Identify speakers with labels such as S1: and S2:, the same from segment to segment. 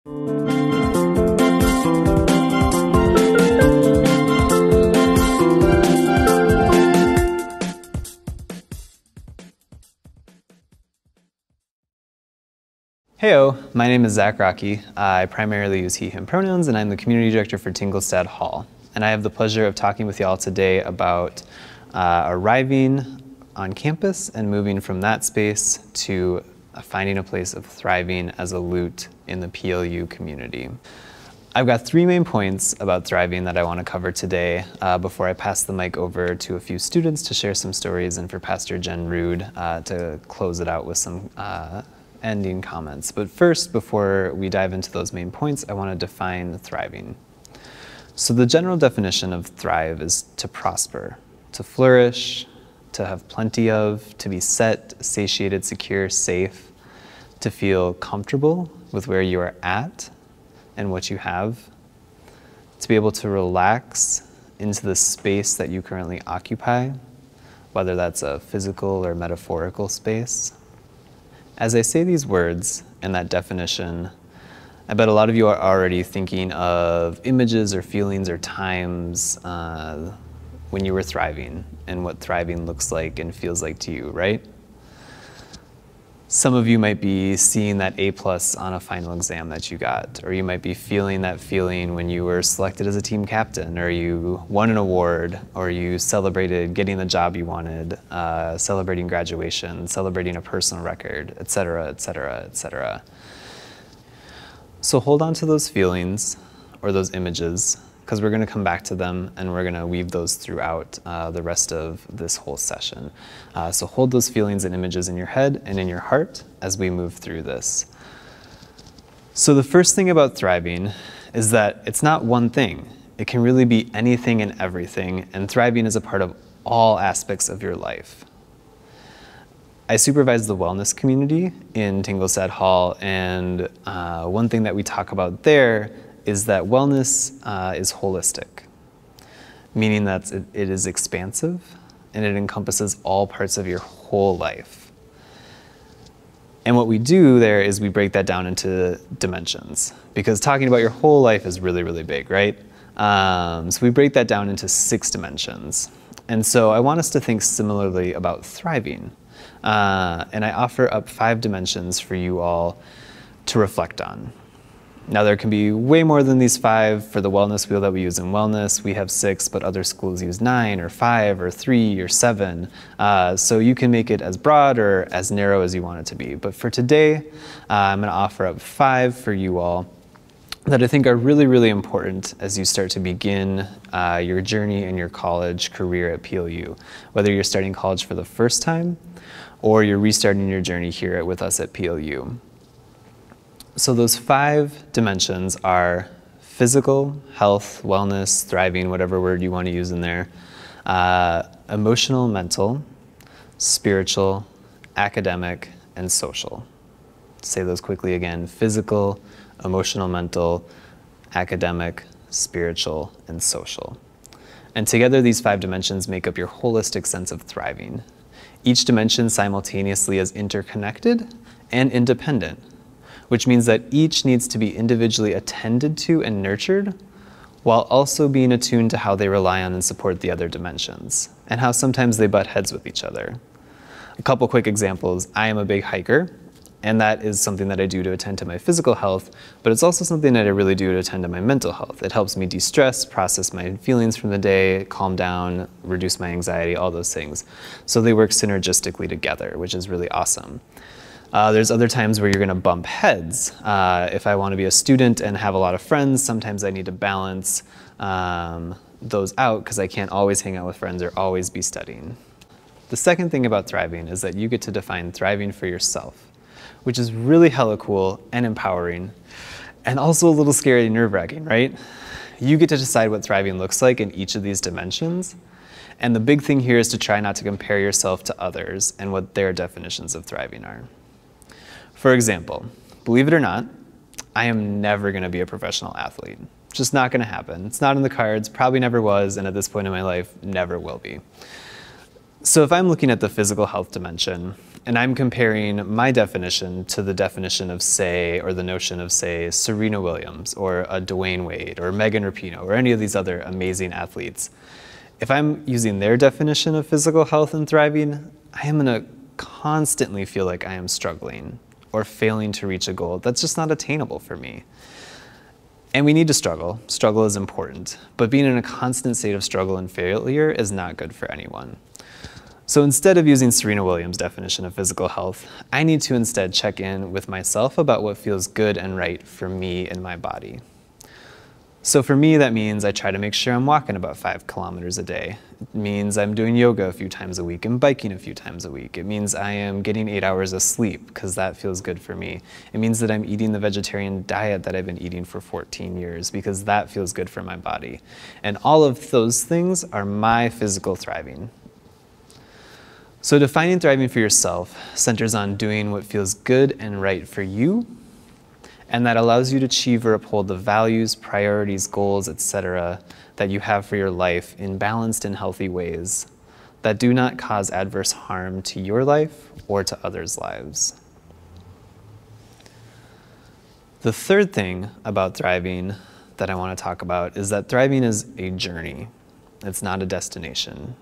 S1: Heyo, my name is Rakke. I primarily use he, him pronouns, and I'm the community director for Tingelstad Hall. And I have the pleasure of talking with y'all today about arriving on campus and moving from that space to finding a place of thriving as a Lute in the PLU community. I've got 3 main points about thriving that I want to cover today before I pass the mic over to a few students to share some stories and for Pastor Jen Rude to close it out with some ending comments. But first, before we dive into those main points, I want to define thriving. So the general definition of thrive is to prosper, to flourish, to have plenty of, to be set, satiated, secure, safe, to feel comfortable with where you are at and what you have, to be able to relax into the space that you currently occupy, whether that's a physical or metaphorical space. As I say these words and that definition, I bet a lot of you are already thinking of images or feelings or times when you were thriving and what thriving looks like and feels like to you, right? Some of you might be seeing that A+ on a final exam that you got, or you might be feeling that feeling when you were selected as a team captain, or you won an award, or you celebrated getting the job you wanted, celebrating graduation, celebrating a personal record, etc., etc., etc. So hold on to those feelings or those images, because we're going to come back to them and we're going to weave those throughout the rest of this whole session. So hold those feelings and images in your head and in your heart as we move through this. So the first thing about thriving is that it's not one thing. It can really be anything and everything, and thriving is a part of all aspects of your life. I supervise the wellness community in Tingelstad Hall, and one thing that we talk about there is that wellness is holistic, meaning that it is expansive and it encompasses all parts of your whole life. And what we do there is we break that down into dimensions, because talking about your whole life is really, really big, right? So we break that down into 6 dimensions. And so I want us to think similarly about thriving. And I offer up 5 dimensions for you all to reflect on. Now there can be way more than these 5 for the wellness wheel that we use in wellness. We have 6, but other schools use 9 or 5 or 3 or 7. So you can make it as broad or as narrow as you want it to be. But for today, I'm going to offer up 5 for you all that I think are really, really important as you start to begin your journey in your college career at PLU. Whether you're starting college for the first time or you're restarting your journey here with us at PLU. So those 5 dimensions are physical, health, wellness, thriving, whatever word you want to use in there, emotional, mental, spiritual, academic, and social. Say those quickly again: physical, emotional, mental, academic, spiritual, and social. And together these 5 dimensions make up your holistic sense of thriving. Each dimension simultaneously is interconnected and independent, which means that each needs to be individually attended to and nurtured, while also being attuned to how they rely on and support the other dimensions, and how sometimes they butt heads with each other. A couple quick examples: I am a big hiker, and that is something that I do to attend to my physical health, but it's also something that I really do to attend to my mental health. It helps me de-stress, process my feelings from the day, calm down, reduce my anxiety, all those things. So they work synergistically together, which is really awesome. There's other times where you're going to bump heads. If I want to be a student and have a lot of friends, sometimes I need to balance those out because I can't always hang out with friends or always be studying. The second thing about thriving is that you get to define thriving for yourself, which is really hella cool and empowering, and also a little scary and nerve-wracking, right? You get to decide what thriving looks like in each of these dimensions. And the big thing here is to try not to compare yourself to others and what their definitions of thriving are. For example, believe it or not, I am never going to be a professional athlete. Just not going to happen. It's not in the cards, probably never was, and at this point in my life, never will be. So if I'm looking at the physical health dimension, And I'm comparing my definition to the definition of, say, or the notion of, say, Serena Williams or a Dwayne Wade or Megan Rapinoe or any of these other amazing athletes. If I'm using their definition of physical health and thriving, I am going to constantly feel like I am struggling or failing to reach a goal that's just not attainable for me. And we need to struggle. Struggle is important. But being in a constant state of struggle and failure is not good for anyone. So instead of using Serena Williams' definition of physical health, I need to instead check in with myself about what feels good and right for me and my body. So for me, that means I try to make sure I'm walking about 5 kilometers a day. It means I'm doing yoga a few times a week and biking a few times a week. It means I am getting 8 hours of sleep because that feels good for me. It means that I'm eating the vegetarian diet that I've been eating for 14 years because that feels good for my body. And all of those things are my physical thriving. So defining thriving for yourself centers on doing what feels good and right for you, and that allows you to achieve or uphold the values, priorities, goals, etc. that you have for your life in balanced and healthy ways that do not cause adverse harm to your life or to others' lives. The third thing about thriving that I want to talk about is that thriving is a journey. It's not a destination.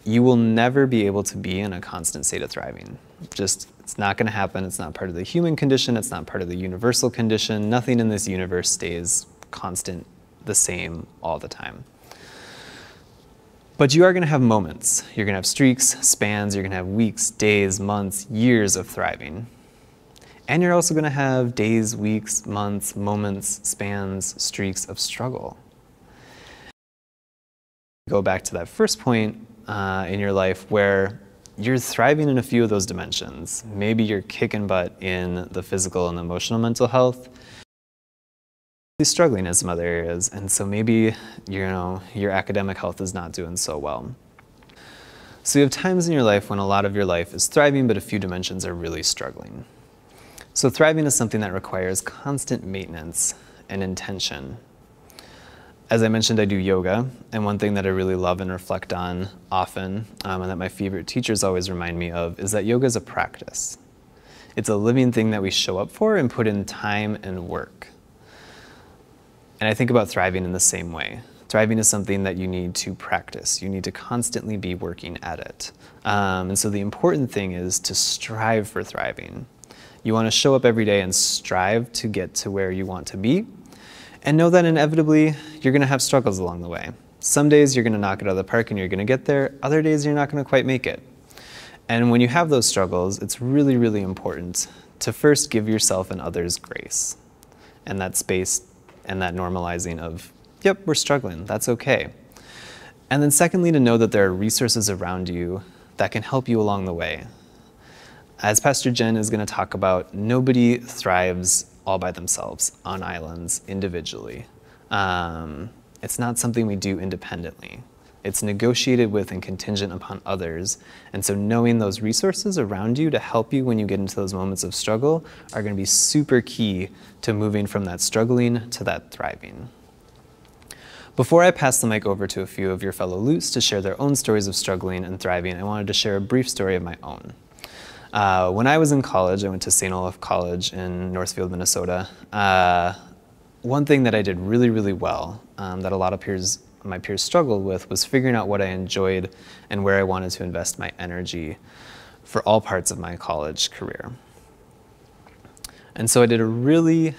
S1: You will never be able to be in a constant state of thriving. It's not going to happen. It's not part of the human condition. It's not part of the universal condition. Nothing in this universe stays constant, the same all the time. But you are going to have moments. You're going to have streaks, spans. You're going to have weeks, days, months, years of thriving. And you're also going to have days, weeks, months, moments, spans, streaks of struggle. Go back to that first point in your life where you're thriving in a few of those dimensions. Maybe you're kicking butt in the physical and emotional mental health. You're struggling in some other areas, and so maybe your academic health is not doing so well. So you have times in your life when a lot of your life is thriving, but a few dimensions are really struggling. So thriving is something that requires constant maintenance and intention. As I mentioned, I do yoga, and one thing that I really love and reflect on often, and that my favorite teachers always remind me of, is that yoga is a practice. It's a living thing that we show up for and put in time and work. And I think about thriving in the same way. Thriving is something that you need to practice. You need to constantly be working at it. And so the important thing is to strive for thriving. You want to show up every day and strive to get to where you want to be. And know that inevitably, you're going to have struggles along the way. Some days you're going to knock it out of the park and you're going to get there. Other days you're not going to quite make it. And when you have those struggles, it's really, really important to first give yourself and others grace. And that space and that normalizing of, yep, we're struggling, that's okay. And then secondly, to know that there are resources around you that can help you along the way. As Pastor Jen is going to talk about, nobody thrives all by themselves on islands individually. It's not something we do independently. It's negotiated with and contingent upon others. And so knowing those resources around you to help you when you get into those moments of struggle are going to be super key to moving from that struggling to that thriving. Before I pass the mic over to a few of your fellow Lutes to share their own stories of struggling and thriving, I wanted to share a brief story of my own. When I was in college, I went to St. Olaf College in Northfield, Minnesota. One thing that I did really, really well that a lot of my peers struggled with was figuring out what I enjoyed and where I wanted to invest my energy for all parts of my college career. And so I did a really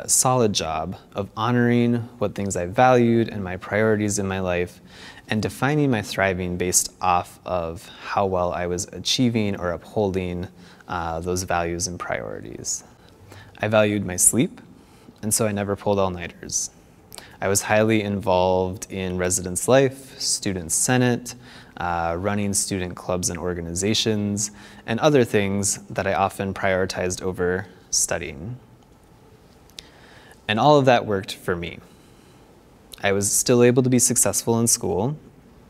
S1: solid job of honoring what things I valued and my priorities in my life and defining my thriving based off of how well I was achieving or upholding those values and priorities. I valued my sleep, and so I never pulled all-nighters. I was highly involved in residence life, student senate, running student clubs and organizations, and other things that I often prioritized over studying. And all of that worked for me. I was still able to be successful in school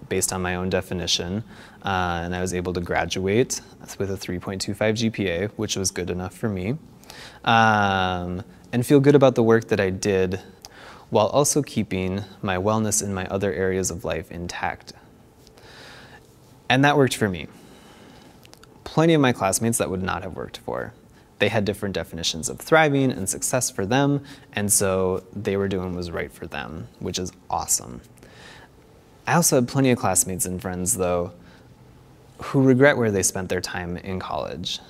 S1: based on my own definition, and I was able to graduate with a 3.25 GPA, which was good enough for me, and feel good about the work that I did while also keeping my wellness in my other areas of life intact. And that worked for me. plenty of my classmates that would not have worked for. They had different definitions of thriving and success for them, and so they were doing what was right for them, which is awesome. I also had plenty of classmates and friends, though, who regret where they spent their time in college.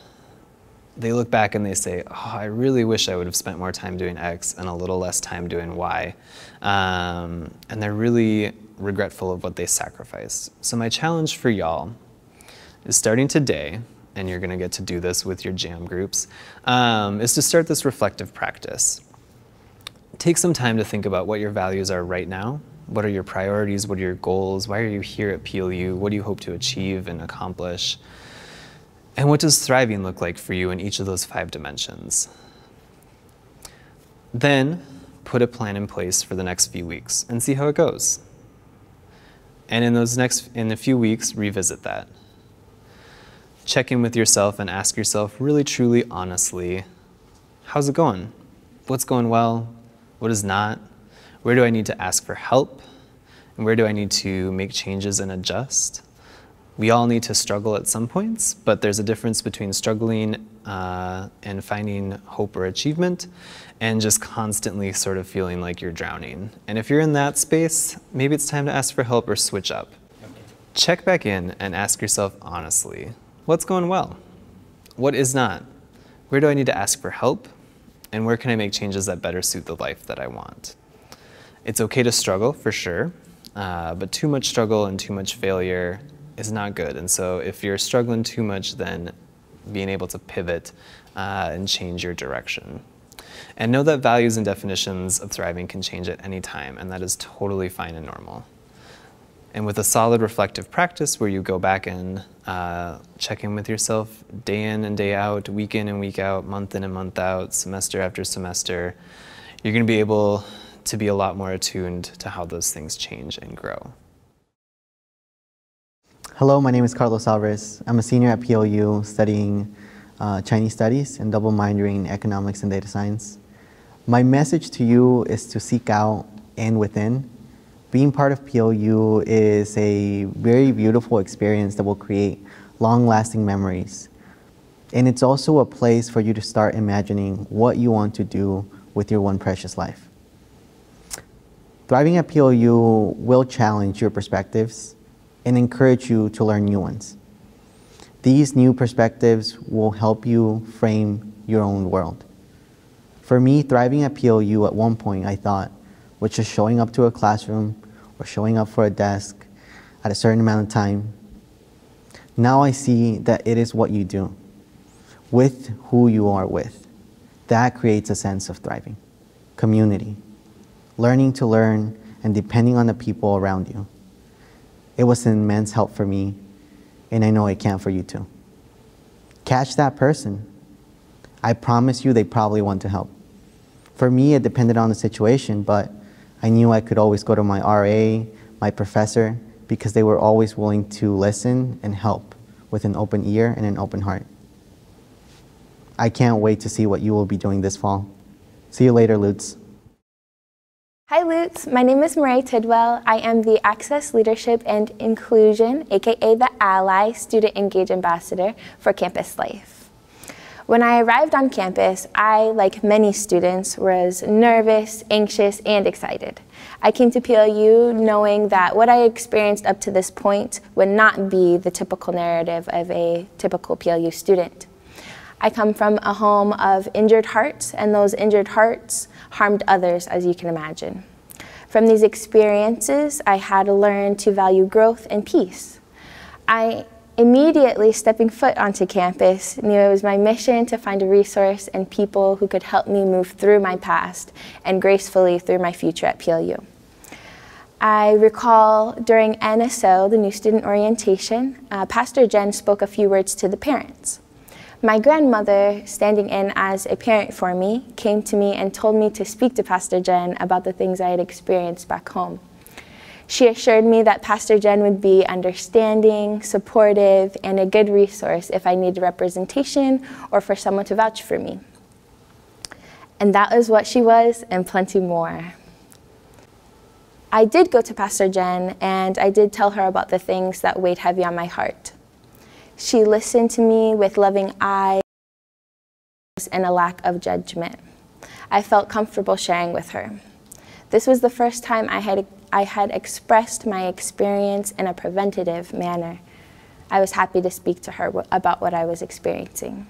S1: They look back and they say, oh, I really wish I would have spent more time doing X and a little less time doing Y. And they're really regretful of what they sacrificed. So my challenge for y'all is starting today, and you're gonna get to do this with your jam groups, is to start this reflective practice. Take some time to think about what your values are right now. What are your priorities? What are your goals? Why are you here at PLU? What do you hope to achieve and accomplish? And what does thriving look like for you in each of those 5 dimensions? Then put a plan in place for the next few weeks and see how it goes. And in a few weeks, revisit that. Check in with yourself and ask yourself really, truly, honestly, how's it going? What's going well? What is not? Where do I need to ask for help? And where do I need to make changes and adjust? We all need to struggle at some points, but there's a difference between struggling and finding hope or achievement and just constantly sort of feeling like you're drowning. And if you're in that space, maybe it's time to ask for help or switch up. Okay. Check back in and ask yourself honestly, what's going well? What is not? Where do I need to ask for help? And where can I make changes that better suit the life that I want? It's okay to struggle, for sure, but too much struggle and too much failure is not good. And so if you're struggling too much, then being able to pivot and change your direction. And know that values and definitions of thriving can change at any time, and that is totally fine and normal. And with a solid reflective practice where you go back and check in with yourself day in and day out, week in and week out, month in and month out, semester after semester, you're going to be able to be a lot more attuned to how those things change and grow.
S2: Hello, my name is Carlos Alvarez. I'm a senior at PLU studying Chinese studies and double minoring in economics and data science. My message to you is to seek out and within. Being part of PLU is a very beautiful experience that will create long-lasting memories. And it's also a place for you to start imagining what you want to do with your one precious life. Thriving at PLU will challenge your perspectives and encourage you to learn new ones. These new perspectives will help you frame your own world. For me, thriving at PLU at one point I thought was just showing up to a classroom or showing up for a desk at a certain amount of time. Now I see that it is what you do with who you are with. That creates a sense of thriving. Community, learning to learn and depending on the people around you. It was an immense help for me, and I know it can for you too. Catch that person. I promise you they probably want to help. For me, it depended on the situation, but I knew I could always go to my RA, my professor, because they were always willing to listen and help with an open ear and an open heart. I can't wait to see what you will be doing this fall. See you later, Lutes.
S3: Hi Lutes, my name is Marae Tidwell. I am the Access, Leadership, and Inclusion, aka the Ally, Student Engage Ambassador for Campus Life. When I arrived on campus, I, like many students, was nervous, anxious, and excited. I came to PLU knowing that what I experienced up to this point would not be the typical narrative of a typical PLU student. I come from a home of injured hearts, and those injured hearts harmed others, as you can imagine. From these experiences, I had to learn to value growth and peace. I immediately, stepping foot onto campus, knew it was my mission to find a resource and people who could help me move through my past and gracefully through my future at PLU. I recall during NSO, the New Student Orientation, Pastor Jen spoke a few words to the parents. My grandmother, standing in as a parent for me, came to me and told me to speak to Pastor Jen about the things I had experienced back home. She assured me that Pastor Jen would be understanding, supportive, and a good resource if I needed representation or for someone to vouch for me. And that is what she was, and plenty more. I did go to Pastor Jen, and I did tell her about the things that weighed heavy on my heart. She listened to me with loving eyes and a lack of judgment. I felt comfortable sharing with her. This was the first time I had expressed my experience in a preventative manner. I was happy to speak to her about what I was experiencing.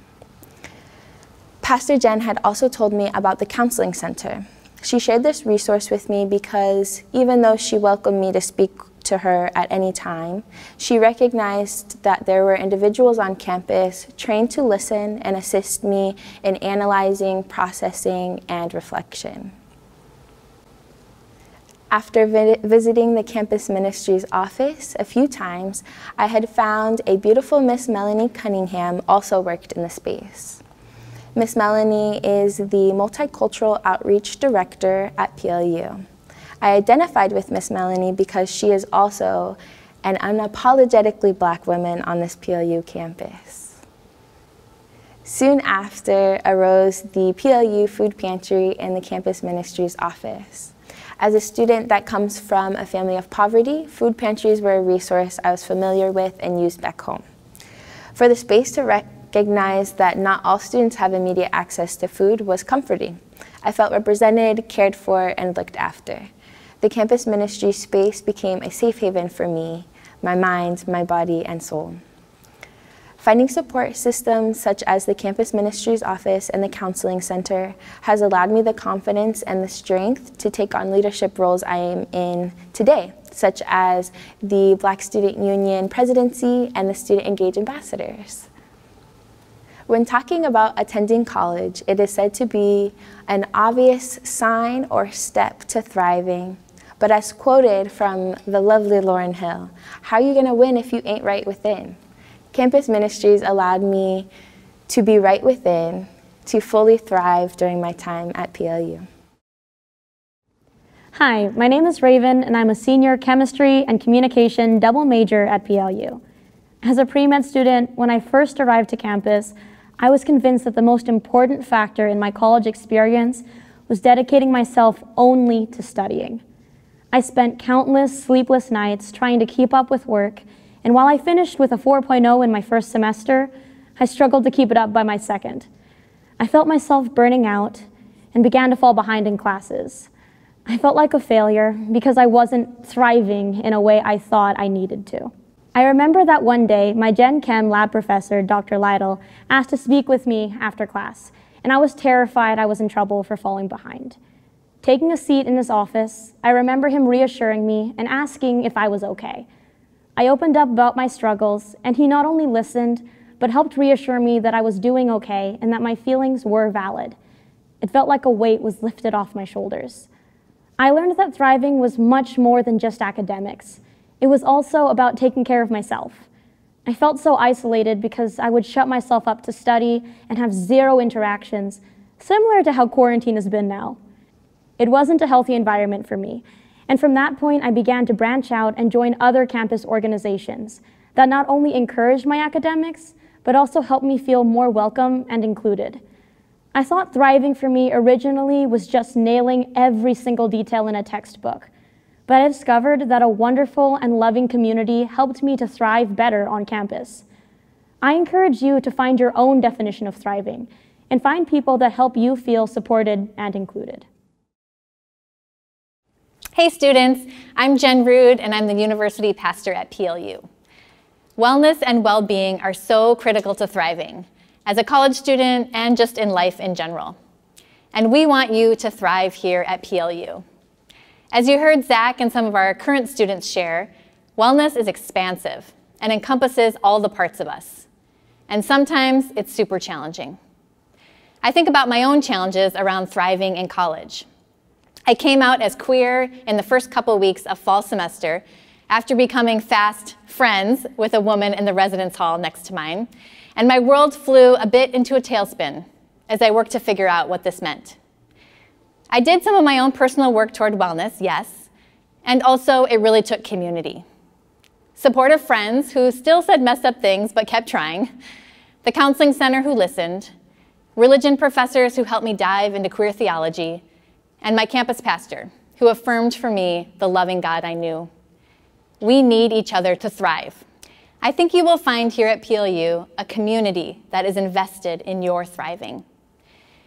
S3: Pastor Jen had also told me about the counseling center. She shared this resource with me because even though she welcomed me to speak to her at any time, she recognized that there were individuals on campus trained to listen and assist me in analyzing, processing, and reflection. After visiting the campus ministry's office a few times, I had found a beautiful Miss Melanie Cunningham also worked in the space. Miss Melanie is the Multicultural Outreach Director at PLU. I identified with Miss Melanie because she is also an unapologetically Black woman on this PLU campus. Soon after arose the PLU food pantry in the campus ministry's office. As a student that comes from a family of poverty, food pantries were a resource I was familiar with and used back home. For the space to recognize that not all students have immediate access to food was comforting. I felt represented, cared for, and looked after. The campus ministry space became a safe haven for me, my mind, my body, and soul. Finding support systems such as the campus ministry's office and the counseling center has allowed me the confidence and the strength to take on leadership roles I am in today, such as the Black Student Union presidency and the Student Engaged Ambassadors. When talking about attending college, it is said to be an obvious sign or step to thriving. But as quoted from the lovely Lauryn Hill, how are you going to win if you ain't right within? Campus ministries allowed me to be right within, to fully thrive during my time at PLU.
S4: Hi, my name is Raven, and I'm a senior chemistry and communication double major at PLU. As a pre-med student, when I first arrived to campus, I was convinced that the most important factor in my college experience was dedicating myself only to studying. I spent countless sleepless nights trying to keep up with work, and while I finished with a 4.0 in my first semester, I struggled to keep it up by my second. I felt myself burning out and began to fall behind in classes. I felt like a failure because I wasn't thriving in a way I thought I needed to. I remember that one day, my Gen Chem lab professor, Dr. Lytle, asked to speak with me after class, and I was terrified I was in trouble for falling behind. Taking a seat in his office, I remember him reassuring me and asking if I was okay. I opened up about my struggles, and he not only listened, but helped reassure me that I was doing okay and that my feelings were valid. It felt like a weight was lifted off my shoulders. I learned that thriving was much more than just academics. It was also about taking care of myself. I felt so isolated because I would shut myself up to study and have zero interactions, similar to how quarantine has been now. It wasn't a healthy environment for me. And from that point, I began to branch out and join other campus organizations that not only encouraged my academics, but also helped me feel more welcome and included. I thought thriving for me originally was just nailing every single detail in a textbook, but I discovered that a wonderful and loving community helped me to thrive better on campus. I encourage you to find your own definition of thriving and find people that help you feel supported and included.
S5: Hey students, I'm Jen Rude and I'm the university pastor at PLU. Wellness and well-being are so critical to thriving as a college student and just in life in general. And we want you to thrive here at PLU. As you heard Zach and some of our current students share, wellness is expansive and encompasses all the parts of us. And sometimes it's super challenging. I think about my own challenges around thriving in college. I came out as queer in the first couple weeks of fall semester after becoming fast friends with a woman in the residence hall next to mine, and my world flew a bit into a tailspin as I worked to figure out what this meant. I did some of my own personal work toward wellness, yes, and also it really took community. Supportive friends who still said messed up things but kept trying, the counseling center who listened, religion professors who helped me dive into queer theology, and my campus pastor, who affirmed for me the loving God I knew. We need each other to thrive. I think you will find here at PLU a community that is invested in your thriving.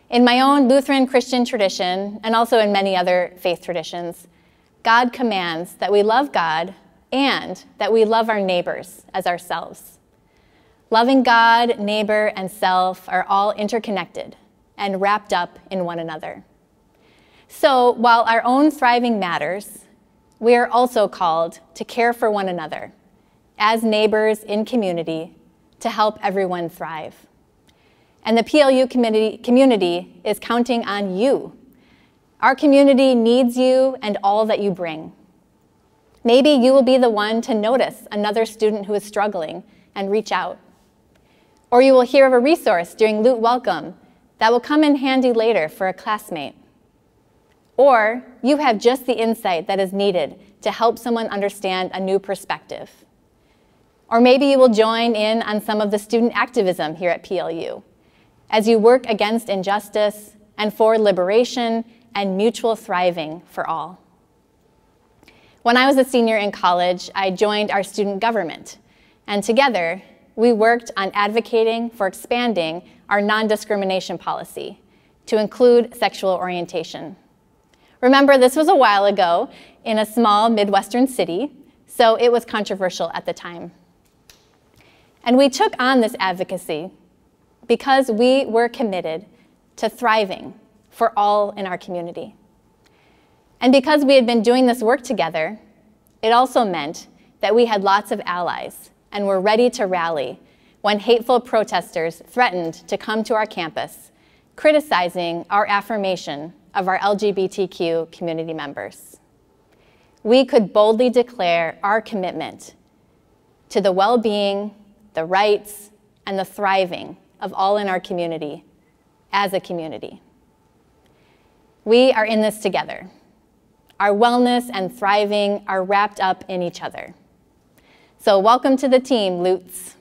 S5: In my own Lutheran Christian tradition, and also in many other faith traditions, God commands that we love God and that we love our neighbors as ourselves. Loving God, neighbor, and self are all interconnected and wrapped up in one another. So while our own thriving matters, we are also called to care for one another as neighbors in community to help everyone thrive. And the PLU community is counting on you. Our community needs you and all that you bring. Maybe you will be the one to notice another student who is struggling and reach out. Or you will hear of a resource during Lute Welcome that will come in handy later for a classmate. Or you have just the insight that is needed to help someone understand a new perspective. Or maybe you will join in on some of the student activism here at PLU as you work against injustice and for liberation and mutual thriving for all. When I was a senior in college, I joined our student government, and together we worked on advocating for expanding our non-discrimination policy to include sexual orientation. Remember, this was a while ago in a small Midwestern city, so it was controversial at the time. And we took on this advocacy because we were committed to thriving for all in our community. And because we had been doing this work together, it also meant that we had lots of allies and were ready to rally when hateful protesters threatened to come to our campus, criticizing our affirmation of our LGBTQ community members. We could boldly declare our commitment to the well-being, the rights, and the thriving of all in our community as a community. We are in this together. Our wellness and thriving are wrapped up in each other. So welcome to the team, Lutes.